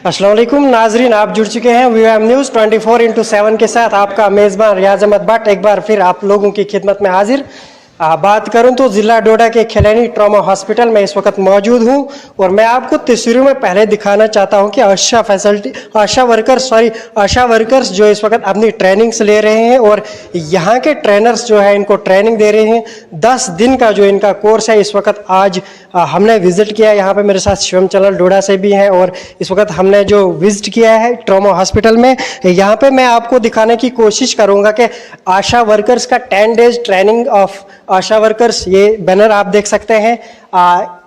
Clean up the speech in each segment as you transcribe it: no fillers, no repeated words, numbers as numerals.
अस्सलाम वालेकुम नाजरीन, आप जुड़ चुके हैं वीएम न्यूज़ 24/7 के साथ। आपका मेज़बान रियाज अहमद भट्ट एक बार फिर आप लोगों की खिदमत में हाजिर। बात करूं तो ज़िला डोडा के खिलैनी ट्रॉमा हॉस्पिटल में इस वक्त मौजूद हूं और मैं आपको तस्वीरों में पहले दिखाना चाहता हूं कि आशा वर्कर्स जो इस वक्त अपनी ट्रेनिंग्स ले रहे हैं और यहाँ के ट्रेनर्स जो है इनको ट्रेनिंग दे रहे हैं। 10 दिन का जो इनका कोर्स है, इस वक्त आज हमने विजिट किया। यहाँ पे मेरे साथ शिवम चलल डोडा से भी हैं और इस वक्त हमने जो विजिट किया है ट्रॉमा हॉस्पिटल में, यहाँ पे मैं आपको दिखाने की कोशिश करूँगा कि आशा वर्कर्स का 10 days training of Asha workers, ये बैनर आप देख सकते हैं।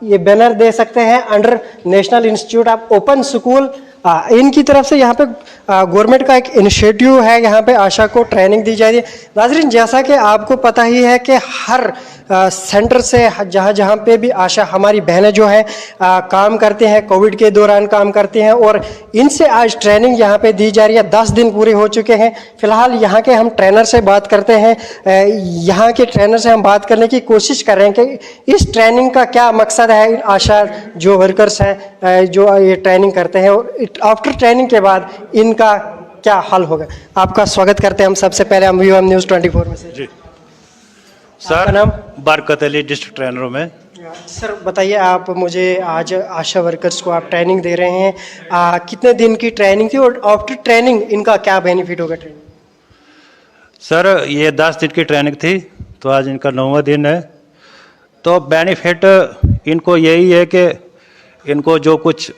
ये बैनर दे सकते हैं under national institute of open school. इनकी तरफ से यहाँ पे गवर्नमेंट का एक इनिशिएटिव है, यहाँ पे आशा को ट्रेनिंग दी जा रही है। नाज़रीन, जैसा कि आपको पता ही है कि हर सेंटर से जहाँ जहाँ पे भी आशा हमारी बहनें जो है काम करते हैं, कोविड के दौरान काम करते हैं और इनसे आज ट्रेनिंग यहाँ पे दी जा रही है। 10 दिन पूरे हो चुके हैं। फिलहाल यहाँ के हम ट्रेनर से बात करते हैं। यहाँ के ट्रेनर से हम बात करने की कोशिश कर रहे हैं कि इस ट्रेनिंग का क्या मकसद है। आशा जो वर्कर्स हैं जो ये ट्रेनिंग करते हैं और आफ्टर ट्रेनिंग के बाद इनका क्या हल होगा। आपका स्वागत करते हैं हम सबसे पहले हम वीएम न्यूज़ 24 में से। जी सर, नाम बरकत अली, डिस्ट्रिक्ट ट्रेनरों में। सर बताइए, आप मुझे आज आशा वर्कर्स को आप ट्रेनिंग दे रहे हैं, कितने दिन की ट्रेनिंग थी और आफ्टर ट्रेनिंग इनका क्या बेनिफिट होगा ट्रेनिंग? सर ये 10 दिन की ट्रेनिंग थी, तो आज इनका 9वां दिन है। तो बेनिफिट इनको यही है कि इनको जो कुछ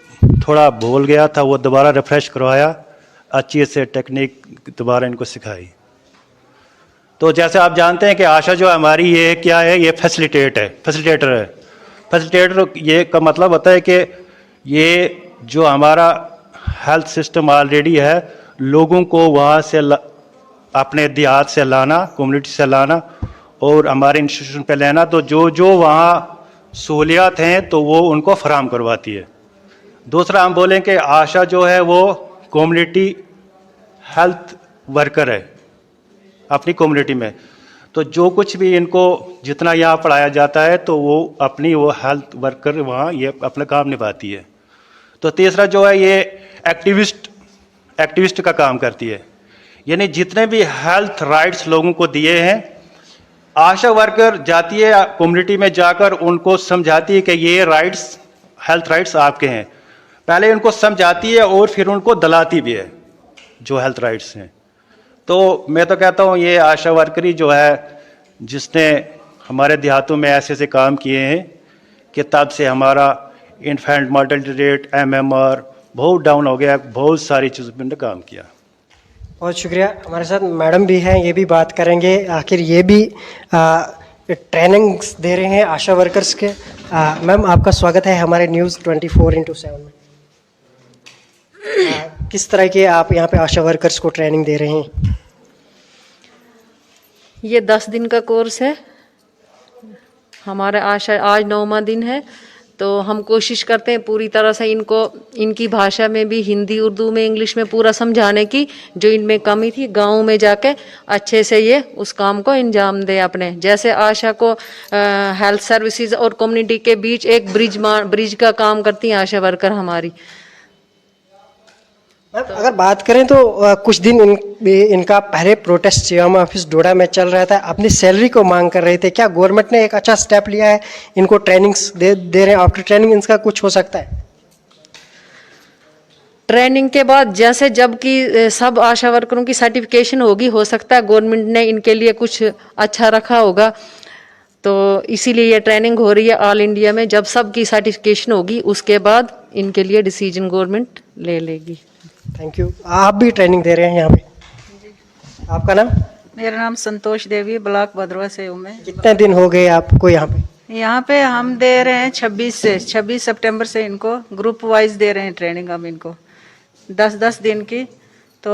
थोड़ा भूल गया था वो दोबारा रिफ्रेश करवाया, अच्छी से टेक्निक दोबारा इनको सिखाई। तो जैसे आप जानते हैं कि आशा जो हमारी ये क्या है, ये फैसिलिटेटर है। फैसिलिटेटर ये का मतलब होता है कि ये जो हमारा हेल्थ सिस्टम ऑलरेडी है, लोगों को वहाँ से अपने देहात से लाना, कम्युनिटी से लाना और हमारे इंस्टीट्यूशन पे लेना। तो जो वहाँ सहूलियात हैं तो वो उनको फराहम करवाती है। दूसरा हम बोलें कि आशा जो है वो कम्युनिटी हेल्थ वर्कर है अपनी कम्युनिटी में। तो जो कुछ भी इनको जितना यहाँ पढ़ाया जाता है तो वो अपनी वो हेल्थ वर्कर वहाँ ये अपना काम निभाती है। तो तीसरा जो है ये एक्टिविस्ट का काम करती है, यानी जितने भी हेल्थ राइट्स लोगों को दिए हैं, आशा वर्कर जाती है कम्युनिटी में जाकर उनको समझाती है कि ये राइट्स, हेल्थ राइट्स आपके हैं। पहले उनको समझाती है और फिर उनको दिलाती भी है जो हेल्थ राइट्स हैं। तो मैं तो कहता हूँ ये आशा वर्करी जो है, जिसने हमारे देहातों में ऐसे ऐसे काम किए हैं कि तब से हमारा इन्फेंट मॉर्टेलिटी रेट, MMR बहुत डाउन हो गया। बहुत सारी चीज़ों पर काम किया। बहुत शुक्रिया। हमारे साथ मैडम भी हैं, ये भी बात करेंगे। आखिर ये भी ट्रेनिंग्स दे रहे हैं आशा वर्कर्स के। मैम, आपका स्वागत है हमारे न्यूज़ 24/7 में। किस तरह के आप यहाँ पे आशा वर्कर्स को ट्रेनिंग दे रहे हैं? ये 10 दिन का कोर्स है हमारा। आशा आज 9वां दिन है। तो हम कोशिश करते हैं पूरी तरह से इनको इनकी भाषा में भी, हिंदी, उर्दू में, इंग्लिश में पूरा समझाने की। जो इनमें कमी थी गाँव में जाके अच्छे से ये उस काम को इंजाम दे अपने। जैसे आशा को हेल्थ सर्विसेज और कम्युनिटी के बीच एक ब्रिज का काम करती हैं आशा वर्कर हमारी। अगर बात करें तो कुछ दिन इनका पहले प्रोटेस्ट सीएम ऑफिस डोडा में चल रहा था, अपनी सैलरी को मांग कर रहे थे। क्या गवर्नमेंट ने एक अच्छा स्टेप लिया है, इनको ट्रेनिंग्स दे रहे हैं? आफ्टर ट्रेनिंग इनका कुछ हो सकता है? ट्रेनिंग के बाद जैसे जबकि सब आशा वर्करों की सर्टिफिकेशन होगी, हो सकता है गवर्नमेंट ने इनके लिए कुछ अच्छा रखा होगा। तो इसीलिए ये ट्रेनिंग हो रही है ऑल इंडिया में। जब सबकी सर्टिफिकेशन होगी उसके बाद इनके लिए डिसीजन गवर्नमेंट ले लेगी। Thank you. आप भी ट्रेनिंग दे रहे हैं यहाँ पे? आपका नाम? मेरा नाम संतोष देवी, ब्लॉक भद्रवा से हूँ मैं। कितने दिन हो गए आपको यहाँ पे? यहाँ पे हम दे रहे हैं 26 सितंबर से इनको ग्रुप वाइज दे रहे हैं ट्रेनिंग हम इनको 10-10 दिन की। तो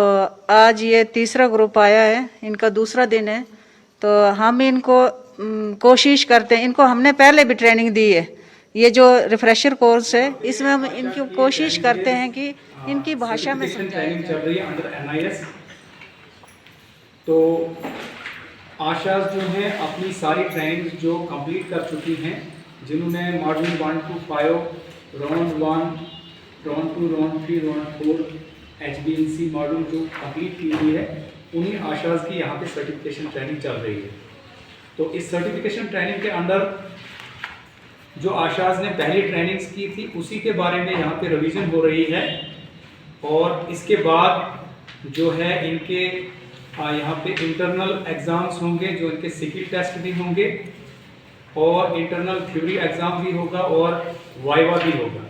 आज ये तीसरा ग्रुप आया है, इनका दूसरा दिन है। तो हम इनको कोशिश करते हैं, इनको हमने पहले भी ट्रेनिंग दी है। ये जो रिफ्रेशर कोर्स है इसमें हम इनकी कोशिश करते हैं कि इनकी भाषा में समझाएं। चल रही है अंडर NIS। तो आशाज जो हैं अपनी सारी ट्रेनिंग जो कंप्लीट कर चुकी हैं, जिन्होंने module 1 to 5, round 1 Ron 2, Ron 3, Ron 4 HBNC module जो कंप्लीट की हुई है, उन्हीं आशाज की यहाँ पे सर्टिफिकेशन ट्रेनिंग चल रही है। तो इस सर्टिफिकेशन ट्रेनिंग के अंदर जो आशाज ने पहली ट्रेनिंग्स की थी उसी के बारे में यहाँ पे रिवीजन हो रही है। और इसके बाद जो है इनके यहाँ पे इंटरनल एग्ज़ाम्स होंगे, जो इनके सिकिल टेस्ट भी होंगे और इंटरनल थ्योरी एग्ज़ाम भी होगा और वाइवा भी होगा।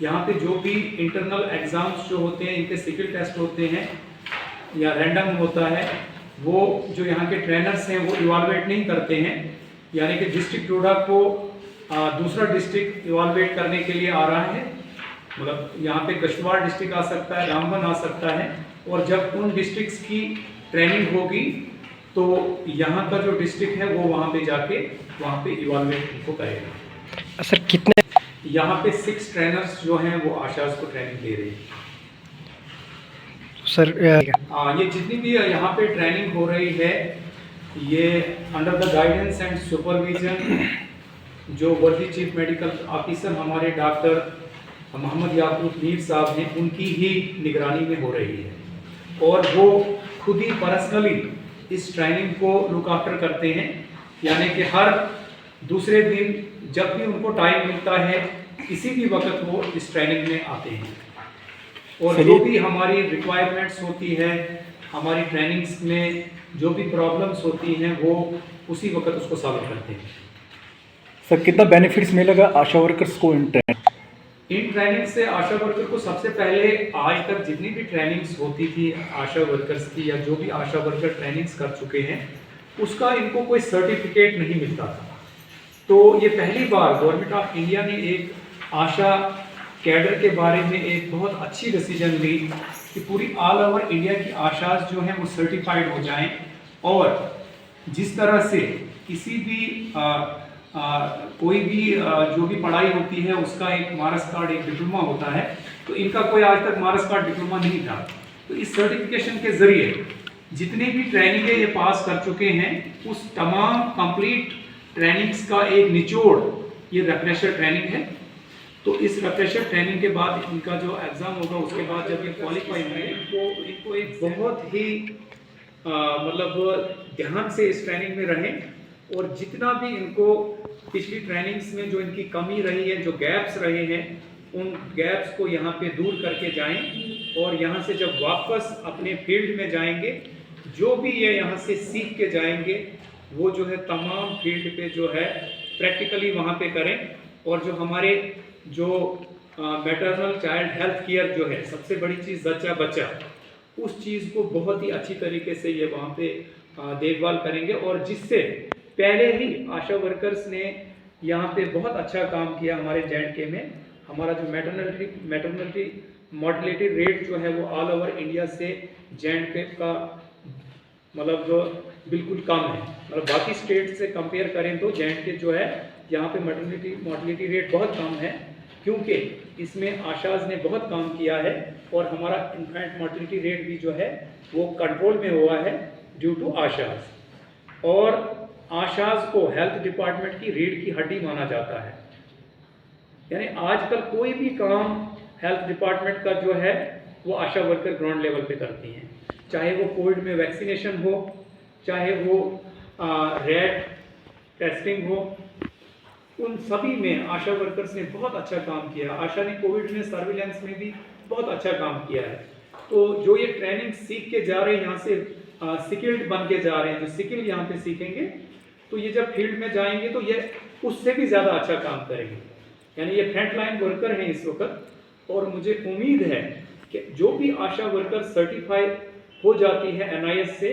यहाँ पे जो भी इंटरनल एग्ज़ाम्स जो होते हैं, इनके सिकिल टेस्ट होते हैं या रैंडम होता है, वो जो यहाँ के ट्रेनर्स हैं वो इवालुएट नहीं करते हैं। यानी कि डिस्ट्रिक्ट डोडा को दूसरा डिस्ट्रिक्ट इवालुएट करने के लिए आ रहा है, मतलब यहाँ पे कशवाड़ डिस्ट्रिक्ट आ सकता है, रामबन आ सकता है, और जब उन डिस्ट्रिक्ट्स की ट्रेनिंग होगी तो यहाँ का जो डिस्ट्रिक्ट है वो वहाँ पे जाके वहाँ पे इवालुएट उनको करेगा। सर कितने यहाँ पे 6 ट्रेनर्स जो हैं वो आशाज को ट्रेनिंग दे रहे हैं। सर ये जितनी भी यहाँ पे ट्रेनिंग हो रही है, ये under the guidance and supervision जो वर्दी चीफ मेडिकल ऑफिसर हमारे डॉक्टर मोहम्मद याकूब मीर साहब हैं, उनकी ही निगरानी में हो रही है। और वो खुद ही पर्सनली इस ट्रेनिंग को लुक आफ्टर करते हैं। यानी कि हर दूसरे दिन जब भी उनको टाइम मिलता है, किसी भी वक्त वो इस ट्रेनिंग में आते हैं और जो भी हमारी रिक्वायरमेंट्स होती है, हमारी ट्रेनिंग्स में जो भी प्रॉब्लम्स होती हैं, वो उसी वक्त उसको सॉल्व करते हैं। सर कितना बेनिफिट्स मिलेगा आशा वर्कर्स को इन ट्रेनिंग से आशा वर्कर को सबसे पहले आज तक जितनी भी ट्रेनिंग्स होती थी आशा वर्कर्स की, या जो भी आशा वर्कर ट्रेनिंग्स कर चुके हैं, उसका इनको कोई सर्टिफिकेट नहीं मिलता था। तो ये पहली बार गवर्नमेंट ऑफ इंडिया ने एक आशा कैडर के बारे में एक बहुत अच्छी डिसीजन ली कि पूरी ऑल ओवर इंडिया की आशाज जो हैं वो सर्टिफाइड हो जाएं। और जिस तरह से किसी भी कोई भी जो भी पढ़ाई होती है उसका एक मार्क्स कार्ड, एक डिप्लोमा होता है, तो इनका कोई आज तक मार्क्स कार्ड डिप्लोमा नहीं था। तो इस सर्टिफिकेशन के जरिए जितनी भी ट्रेनिंगें ये पास कर चुके हैं, उस तमाम कंप्लीट ट्रेनिंग्स का एक निचोड़ ये रिफ्रेशर ट्रेनिंग है। तो इस रिफ्रेशर ट्रेनिंग के बाद इनका जो एग्ज़ाम होगा, उसके बाद जब ये क्वालिफाई होंगे तो इनको एक बहुत ही मतलब ध्यान से इस ट्रेनिंग में रहें और जितना भी इनको पिछली ट्रेनिंग्स में जो इनकी कमी रही है, जो गैप्स रहे हैं, उन गैप्स को यहाँ पे दूर करके जाएं। और यहाँ से जब वापस अपने फील्ड में जाएंगे, जो भी ये यहाँ से सीख के जाएंगे, वो जो है तमाम फील्ड पे जो है प्रैक्टिकली वहाँ पे करें। और जो हमारे जो मैटरनल चाइल्ड हेल्थ केयर जो है, सबसे बड़ी चीज़ जच्चा बच्चा, उस चीज़ को बहुत ही अच्छी तरीके से ये वहाँ पे देखभाल करेंगे। और जिससे पहले ही आशा वर्कर्स ने यहाँ पे बहुत अच्छा काम किया हमारे J&K में। हमारा जो मैटरनिटी मॉर्टेलिटी रेट जो है वो ऑल ओवर इंडिया से J&K का मतलब जो बिल्कुल कम है। मतलब बाकी स्टेट से कंपेयर करें तो J&K जो है यहाँ पे मैटरनिटी मॉर्टेलिटी रेट बहुत कम है, क्योंकि इसमें आशाज ने बहुत काम किया है। और हमारा इन्फेंट मॉर्टेलिटी रेट भी जो है वो कंट्रोल में हुआ है ड्यू टू आशाज। और आशाज को हेल्थ डिपार्टमेंट की रीढ़ की हड्डी माना जाता है। यानी आजकल कोई भी काम हेल्थ डिपार्टमेंट का जो है वो आशा वर्कर ग्राउंड लेवल पे करती हैं, चाहे वो कोविड में वैक्सीनेशन हो, चाहे वो रैट टेस्टिंग हो, उन सभी में आशा वर्कर्स ने बहुत अच्छा काम किया। आशा ने कोविड में सर्विलेंस में भी बहुत अच्छा काम किया है। तो जो ये ट्रेनिंग सीख के जा रहे हैं, यहाँ से स्किल्ड बन के जा रहे हैं, जो स्किल यहाँ पे सीखेंगे, तो ये जब फील्ड में जाएंगे तो ये उससे भी ज़्यादा अच्छा काम करेंगे। यानी ये फ्रंट लाइन वर्कर हैं इस वक्त। और मुझे उम्मीद है कि जो भी आशा वर्कर सर्टिफाई हो जाती है NIS से,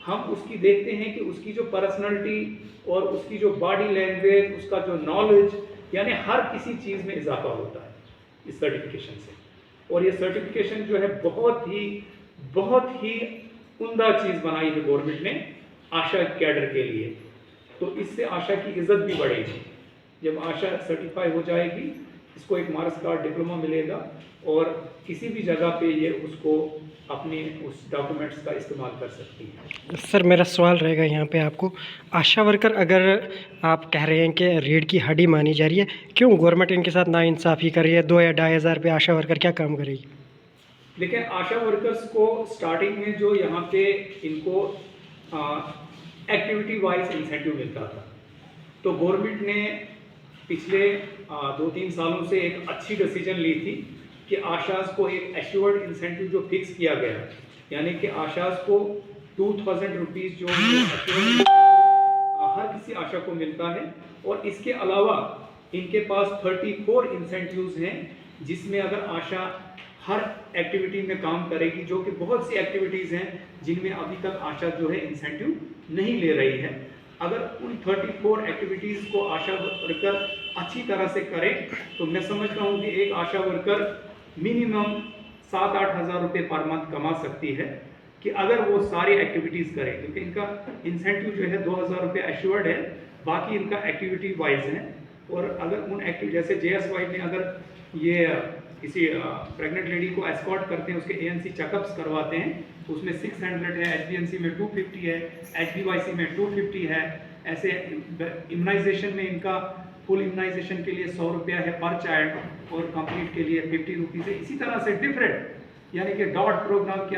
हम उसकी देखते हैं कि उसकी जो पर्सनैलिटी और उसकी जो बॉडी लैंग्वेज, उसका जो नॉलेज, यानी हर किसी चीज़ में इजाफा होता है इस सर्टिफिकेशन से। और ये सर्टिफिकेशन जो है बहुत ही उम्दा चीज़ बनाई है गवर्नमेंट ने आशा कैडर के लिए। तो इससे आशा की इज्जत भी बढ़ेगी। जब आशा सर्टिफाई हो जाएगी इसको एक मार्क्स कार्ड डिप्लोमा मिलेगा और किसी भी जगह पे ये उसको अपने उस डॉक्यूमेंट्स का इस्तेमाल कर सकती है। सर मेरा सवाल रहेगा यहाँ पे आपको, आशा वर्कर अगर आप कह रहे हैं कि रीढ़ की हड्डी मानी जा रही है, क्यों गवर्नमेंट इनके साथ नाइंसाफ़ी कर रही है? 2 या 2,500 पे आशा वर्कर क्या काम करेगी? देखिए, आशा वर्कर्स को स्टार्टिंग में जो यहाँ पे इनको एक्टिविटी वाइज इंसेंटिव मिलता था, तो गवर्नमेंट ने पिछले 2-3 सालों से एक अच्छी डिसीजन ली थी कि आशास को एक एश्योर्ड इंसेंटिव जो फिक्स किया गया, यानी कि आशास को 2,000 रुपीज़ जो एश्योर्ड हर किसी आशा को मिलता है। और इसके अलावा इनके पास 34 इंसेंटिव्स हैं, जिसमें अगर आशा हर एक्टिविटी में काम करेगी, जो कि बहुत सी एक्टिविटीज़ हैं जिनमें अभी तक आशा जो है इंसेंटिव नहीं ले रही है, अगर उन 34 एक्टिविटीज़ को आशा वर्कर अच्छी तरह से करे तो मैं समझता हूँ कि एक आशा वर्कर मिनिमम 7-8 हज़ार रुपये पर मंथ कमा सकती है, कि अगर वो सारी एक्टिविटीज़ करें, क्योंकि इनका इंसेंटिव जो है 2,000 रुपये एश्योर्ड है, बाकी इनका एक्टिविटी वाइज है। और अगर उन जैसे JSY में अगर ये किसी प्रेग्नेंट लेडी को एस्कॉर्ट करते हैं, उसके ANC चेकअप्स करवाते हैं, तो उसमें 600 है, HBNC में 250 है, HBYC में 250 है। ऐसे इम्यूनाइजेशन में इनका फुल इम्यूनाइजेशन के लिए 100 रुपया है पर चाइल्ड और कंप्लीट के लिए 50 रुपीज़ है। इसी तरह से डिफरेंट, यानी कि डॉट प्रोग्राम के